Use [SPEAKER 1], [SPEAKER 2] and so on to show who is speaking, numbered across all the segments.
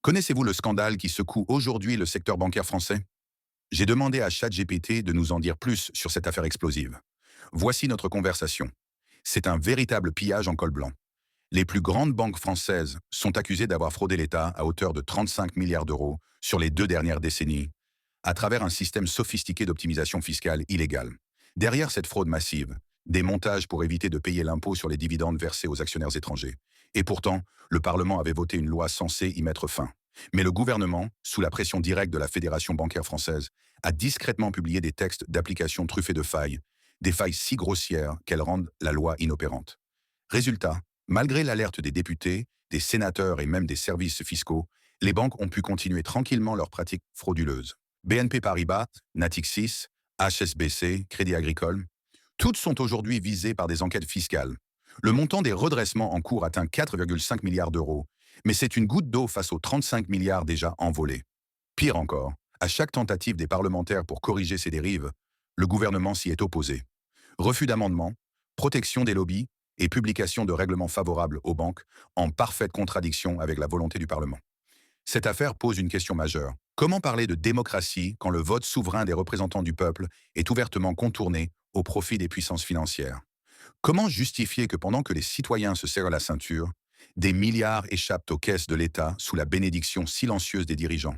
[SPEAKER 1] Connaissez-vous le scandale qui secoue aujourd'hui le secteur bancaire français? J'ai demandé à ChatGPT de nous en dire plus sur cette affaire explosive. Voici notre conversation. C'est un véritable pillage en col blanc. Les plus grandes banques françaises sont accusées d'avoir fraudé l'État à hauteur de 35 milliards d'euros sur les 2 dernières décennies, à travers un système sophistiqué d'optimisation fiscale illégale. Derrière cette fraude massive, des montages pour éviter de payer l'impôt sur les dividendes versés aux actionnaires étrangers. Et pourtant, le Parlement avait voté une loi censée y mettre fin. Mais le gouvernement, sous la pression directe de la Fédération bancaire française, a discrètement publié des textes d'application truffés de failles, des failles si grossières qu'elles rendent la loi inopérante. Résultat, malgré l'alerte des députés, des sénateurs et même des services fiscaux, les banques ont pu continuer tranquillement leurs pratiques frauduleuses. BNP Paribas, Natixis, HSBC, Crédit Agricole, toutes sont aujourd'hui visées par des enquêtes fiscales. Le montant des redressements en cours atteint 4,5 milliards d'euros, mais c'est une goutte d'eau face aux 35 milliards déjà envolés. Pire encore, à chaque tentative des parlementaires pour corriger ces dérives, le gouvernement s'y est opposé. Refus d'amendements, protection des lobbies et publication de règlements favorables aux banques, en parfaite contradiction avec la volonté du Parlement. Cette affaire pose une question majeure. Comment parler de démocratie quand le vote souverain des représentants du peuple est ouvertement contourné au profit des puissances financières? Comment justifier que pendant que les citoyens se serrent la ceinture, des milliards échappent aux caisses de l'État sous la bénédiction silencieuse des dirigeants?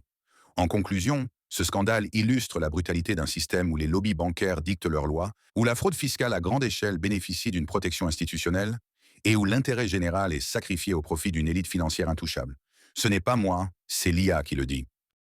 [SPEAKER 1] En conclusion, ce scandale illustre la brutalité d'un système où les lobbies bancaires dictent leurs lois, où la fraude fiscale à grande échelle bénéficie d'une protection institutionnelle et où l'intérêt général est sacrifié au profit d'une élite financière intouchable. Ce n'est pas moi, c'est l'IA qui le dit.